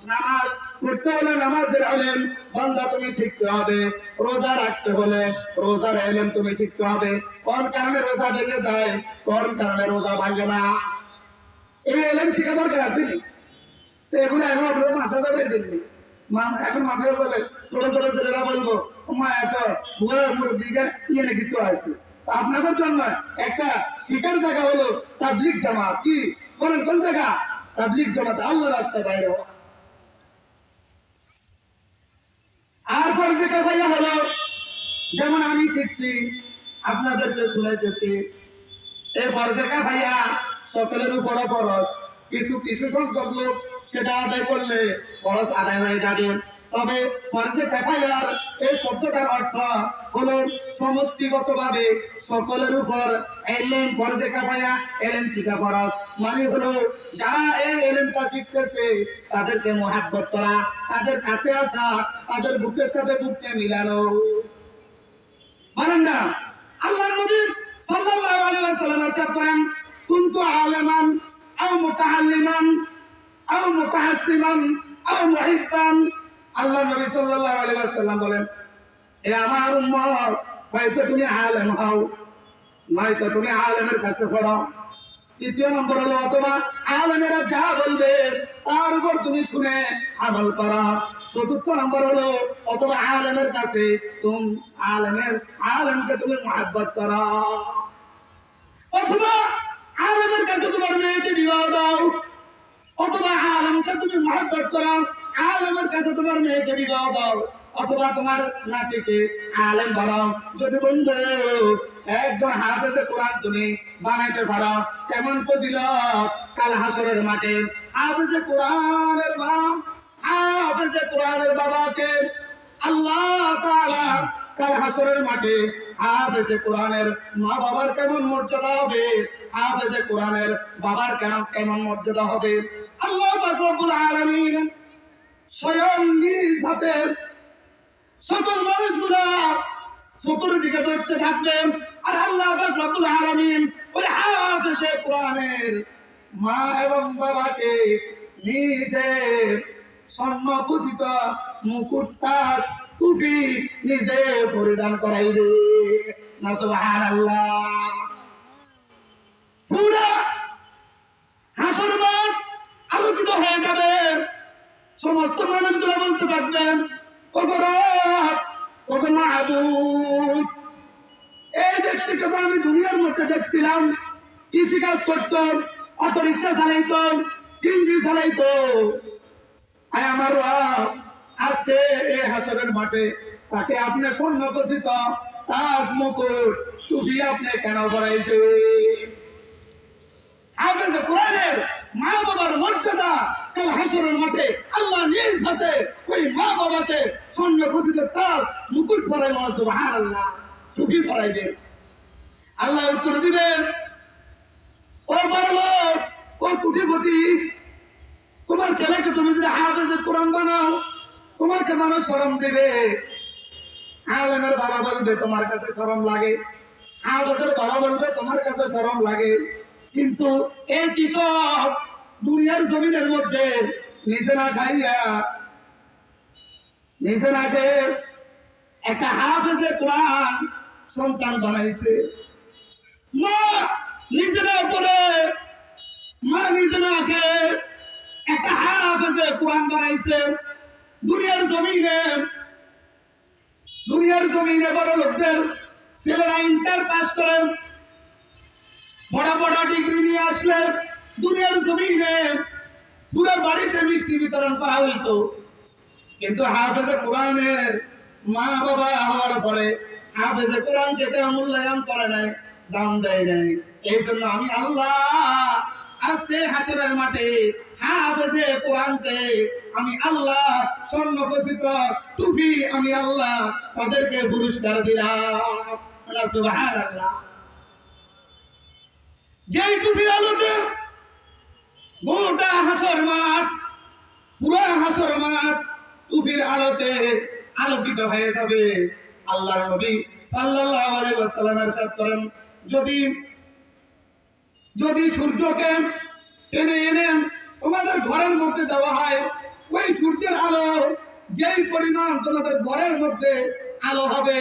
নামাজ পড়তে হলে নামাজের ইলম বান্দা তুমি শিখতে হবে। রোজা রাখতে হলে রোজার ইলম তুমি শিখতে হবে। কোন কারণে রোজা ভেঙে যায়, কোন কারণে রোজা ভাঙে না, এই ইলম শিখা দরকার আছে। তো এগুলো এখন আপনার মাথা যাবে দিল্লি এখন মাথায় বলে ছোট ছোট ছেলেরা বলবো মা এত ভুয়া মুরব্বীকে নিয়ে নাকি তো আছে। আপনাদের জন্য একটা শিকার জায়গা হলো তাবলীগ জামাত। কি বলেন কোন জায়গা? তাবলীগ জামাত, আল্লাহ রাস্তায় বাইরে হওয়া। আর ফরজে কিফায়া হলো যেমন আমি শিখছি আপনাদেরকে শুনাইতেছি, এই ফরজে কিফায়া সকলের উপর ফরজ, কিন্তু কিছু সংখ্যক লোক সেটা আদায় করলে ফরজ আদায় হয়ে যাবে। তবে ফরজে কিফায়ার এই শব্দটার অর্থ হলো সমষ্টিগতভাবে সকলের উপর ইলম। ফরজে কিফায়া ইলম শিখা ফরজ, মানে হলো যারা এই ইলমটা শিখতেছে তাদেরকে মহব্বত করা, তাদের কাছে আসা, তাদের বুকের সাথে বুককে মিলানো। বলেন না আল্লাহর নবী সাল্লাল্লাহু আলাইহি ওয়াসাল্লাম ইরশাদ করেন, কুনতু আলিমান আও মুতাআল্লিমান আও মুতাহাসসিমান আও মুহিব্বান। আল্লাহ নবী সাল্লাল্লাহু আলাইহি ওয়াসাল্লাম বলেন, এ আমার উম্মত, হয়তো তুমি আলেম হও, নয়তো তুমি আলেমের কাছে পড়ো। 3 নম্বর হলো অথবা আলেমেরা যা বলবে তার উপর তুমি শুনে আমল করো। 4 নম্বর হলো অথবা আলেমের কাছে তুমি আলেমকে তুমি মহব্বত করো, অথবা আলেমের কাছে তোমার মেয়েকে বিবাহ দাও, অথবা আলেমকে তুমি মহব্বত করো, আলেমের কাছে তোমার মেয়েকে বিবাহ দাও, অথবা তোমার নাতিকে আলেম বানাও। যদি বন্ধু একজন হাফেজে কোরআন তুমি বানাইতে পারো, কেমন ফজিলত কাল হাসরের মাঠে হাফেজে কোরআনের মা, হাফেজে কোরআনের বাবাকে আল্লাহ তাআলা কাল হাসরের মাঠে হাফেজে কোরআনের মা বাবার কেমন মর্যাদা হবে, হাফেজে কোরআনের বাবার কেমন মর্যাদা হবে। আল্লাহ পাক রব্বুল আলামিন স্বয়ং নিজ হাতে সকল মানুষগুলা চতুর্দিকে দেখতে থাকবেন, আর আল্লাহ পাক রব্বুল আলামিন ওই হাফেজে কোরআনের মা এবং বাবাকে নিজে স্বর্ণ খচিত মুকুটটা টুপি নিজে পরিধান করাইবে না সুবহানাল্লাহ। পুরা হাসর মাঠ আলোকিত হয়ে যাবে, সমস্ত মানুষগুলো বলতে থাকবেন ওগো রব, ওগো মাহবুব, এই ব্যক্তিকে তো আমি দুনিয়ার মধ্যে দেখছিলাম কৃষি কাজ করতো, অটো রিক্সা চালাইতো, সিএনজি চালাইতো, আমার রব আজকে এই হাসরের মাঠে তাকে আপনি স্বর্ণ খচিত তাজ মুকুট টুপি আপনি কেন পরাইছে? হাফেজে কোরআনের মা বাবার মর্যাদা কাল হাসরের মাঠে আল্লাহ নিজ হাতে ওই মা বাবাকে স্বর্ণ খচিত তাজ মুকুট পরাইবে, সুবহানাল্লাহ, টুপি পরাইবে। আল্লাহ উত্তর দিবেন, ও বড় লোক, ও কোটিপতি, তোমার ছেলেকে তুমি যদি হাফেজে কোরআন বানাও তোমাকে মানুষ শরম দেবে। আলেমের বাবা বলবে তোমার কাছে শরম লাগে, হাফেজের বাবা বলবে তোমার কাছে শরম লাগে, কিন্তু এই কৃষক দুনিয়ার জমিনের মধ্যে নিজে না খাইয়া নিজে না খেয়ে একটা হাফেজে কোরআন সন্তান বানাইছে। মা নিজে না পড়ে, মা নিজে না খেয়ে একটা হাফেজে কোরআন বানাইছে। দুনিয়ার জমিনে বড় লোকদের ছেলেরা ইন্টার পাস করে বড় বড় ডিগ্রি নিয়ে আসলে দুনিয়ার জমিনে পুরো বাড়িতে মিষ্টি বিতরণ করা হইতো, কিন্তু হাফেজে কোরআনের মা বাবা হওয়ার পরে হাফেজে কোরআনকে কেউ মূল্যায়ন করে নাই, দাম দেয় নাই। এই জন্য আমি আল্লাহ আজকে হাসরের মাঠে হাফেজে কোরআনকে আমি আল্লাহ স্বর্ণ খচিত টুপি আমি আল্লাহ তাদেরকে পুরস্কার দিলাম, সুবহানাল্লাহ। যেই টুপির আলোতে গোটা হাসর মাঠ, পুরো হাসর মাঠ টুপির আলোতে আলোকিত হয়ে যাবে। আল্লাহর নবী সাল্লাল্লাহু আলাইহি ওয়াসাল্লাম ইরশাদ করেন, যদি সূর্যকে টেনে এনে তোমাদের ঘরের মধ্যে দেওয়া হয়, ওই সূর্যের আলো যেই পরিমাণ তোমাদের ঘরের মধ্যে আলো হবে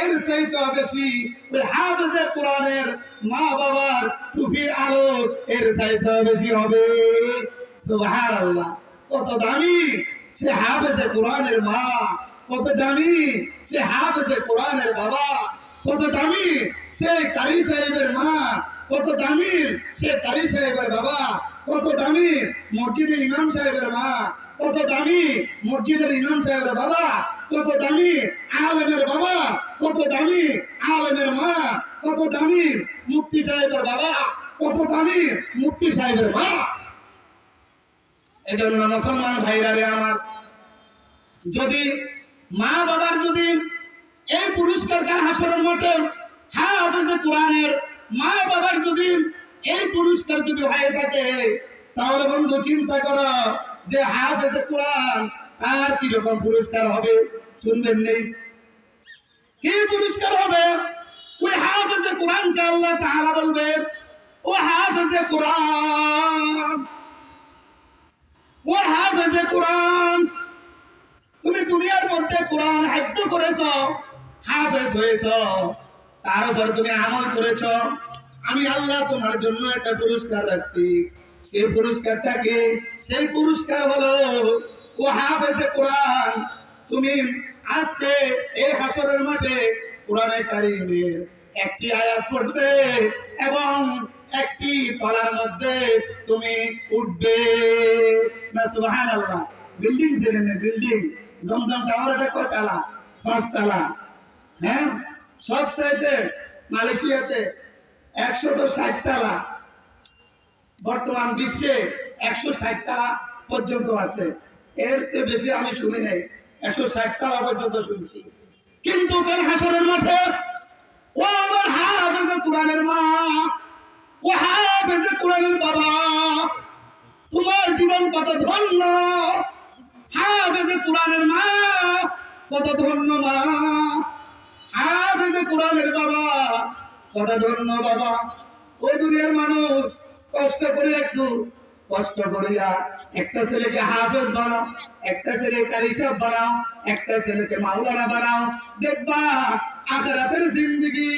এর চাইতে বেশি ওই হাফেজে কোরআনের মা বাবার টুপির আলো এর চাইতে বেশি হবে, সুবহানাল্লাহ। কত দামি সে হাফেজে কোরআনের মা, কত দামি সে হাফেজে কোরআনের বাবা, কত দামি সে কারি সাহেবের মা, কত দামি সে কারি সাহেবের বাবা, কত দামি মসজিদের ইমাম সাহেবের মা, কত দামি মসজিদের ইমাম সাহেবের বাবা, কত দামি আলেমের বাবা, কত দামি আলেমের মা, কত দামি মুফতি সাহেবের বাবা, কত দামি মুফতি সাহেবের মা। এই জন্য মুসলমান ভাইরা রে আমার, যদি মা বাবার যদি এই পুরস্কারটা হাসরের মাঠে হাফেজে কোরআনের মা বাবার যদি এই পুরস্কার যদি হয়ে থাকে, তাহলে বন্ধু চিন্তা করো যে হাফেজে কোরআন তার কি রকম পুরস্কার হবে। শুনবেন নেই কি পুরস্কার হবে? ওই হাফেজে কোরআনকে আল্লাহ তাআলা বলবে, ও হাফেজে কোরআন, ও হাফেজে কোরআন, তুমি দুনিয়ার মধ্যে কোরআন হিফজ করেছো, হাফেজ হয়েছো, তার উপর তুমি আমল করেছো, আমি আল্লাহ তোমার জন্য একটা পুরস্কার রাখছি। সেই পুরস্কারটা কি? সেই পুরস্কার হলো ও হাফেজে কোরআন, তুমি আজকে এই হাসরের মাঠে কোরআনে কারীমের একটি আয়াত পড়বে এবং একটি তলার মধ্যে তুমি উঠবে, না সুবহানাল্লাহ। বিল্ডিং যেখানে বিল্ডিং জমজম টাওয়ারটা কয় তালা? 5 তালা। হ্যাঁ, সব সাইডে মালয়েশিয়াতে 160 তালা, বর্তমান বিশ্বে 160 তালা পর্যন্ত আছে, এর চেয়ে বেশি আমি শুনি নাই, 160 তালা পর্যন্ত শুনছি। কিন্তু কাল হাসরের মাঠে ও আমার হাফেজে কোরআনের মা, ও হাফেজে কোরআনের বাবা, তোমার জীবন কত ধন্য। হাফেজে কোরআনের মা কত ধন্য মা, হাফেজে কোরআনের বাবা কত ধন্য বাবা। ওই দুনিয়ার মানুষ কষ্ট করে একটু কষ্ট করিয়া একটা ছেলেকে হাফেজ বানাও, একটা ছেলে কারি সাহেব বানাও, একটা ছেলেকে মাওলানা বানাও, দেখবা আখিরাতের জিন্দেগি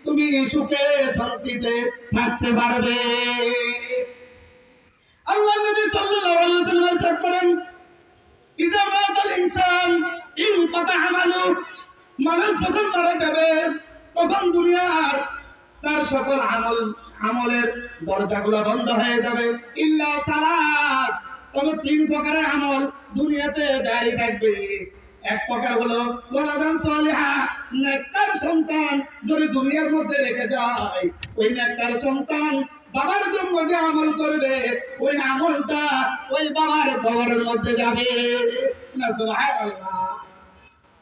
তুমি সুখে শান্তিতে থাকতে পারবে। আল্লাহ নবী সাল্লাল্লাহু আলাইহি ওয়াসাল্লাম ইরশাদ করেন, ইযা মাতাল ইনসান ইনকাতা আমালু, মানুষ যখন মারা যাবে তখন দুনিয়ার তার সকল আমলের দরজাগুলো বন্ধ হয়ে যাবে, ইল্লা সালাস, তবে 3 প্রকারের আমল দুনিয়াতে জারি থাকবে। এক প্রকার হলো ওয়ালাদান সালিহা, নেককার সন্তান যদি দুনিয়ার মধ্যে রেখে যায়, ওই নেককার সন্তান বাবার জন্য যে আমল করবে ওই আমলটা ওই বাবার কবরের মধ্যে যাবে না। সুবহানাল্লাহ।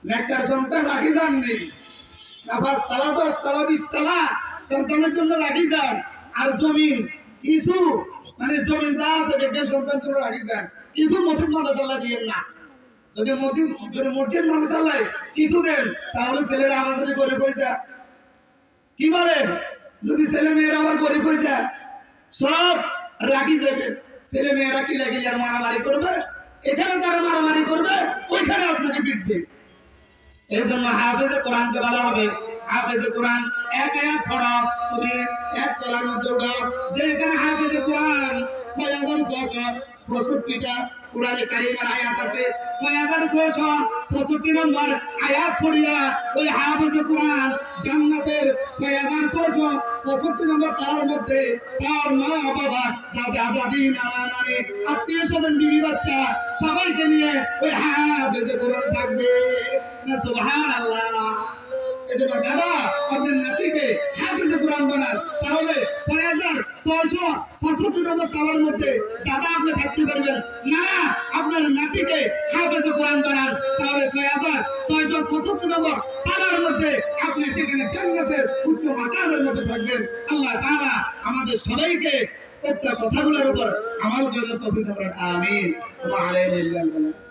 নেককার সন্তান রাখি যাননি, 5 তলা 10 তলা 20 তলা সন্তানের জন্য রাখি যান, আর জমিন কিছু মানে জমিন যা আছে বেগের সন্তান জন্য রাখি যান, কিছু মসজিদ মাদ্রাসা দিয়েন না। যদি মসজিদ মাদ্রাসা কিছু দেন তাহলে ছেলেরা আবার যদি গরিব হয়ে যায়, কি বলেন? যদি ছেলে মেয়েরা আবার গরিব হয়ে যায় সব রাখি যাবে, ছেলে মেয়েরা কি লাগে আর মারামারি করবে, এখানে তারা মারামারি করবে, ওইখানে আপনাকে পিটবে। এই জন্য হাফেজে কোরআনকে বলা হবে হাফেজে কোরআন। এক আয়াত পড়াও, তুমি এক তলার মধ্যে উঠাও, যে এখানে হাফেজে কোরআন 6666টা কোরআনে কারিমের আয়াত আছে, 6666 নম্বর আয়াত পড়িয়া ওই হাফেজে কোরআন জান্নাতের 6666 নম্বর তালার মধ্যে তার মা বাবা দাদা দাদি নানা নানি আত্মীয় স্বজন বিবি বাচ্চা সবাইকে নিয়ে ওই হাফেজে কোরআন থাকবে না। সুবহানাল্লাহ। এজন্য দাদা আপনার নাতিকে হাফেজে কোরআন বানান, তাহলে 6666 নম্বর তালার মধ্যে দাদা আপনি থাকতে পারবেন না। আপনার নাতিকে হাফেজে কোরআন বানান, তাহলে 6666 নম্বর তালার মধ্যে আপনি সেখানে জান্নাতের উচ্চ মাকামের মধ্যে থাকবেন। আল্লাহ তাআলা আমাদের সবাইকে প্রত্যেক কথাগুলোর উপর আমল করে তৌফিক দান করেন। আমিন। ওয়া আলাইহি ওয়া সাল্লাম।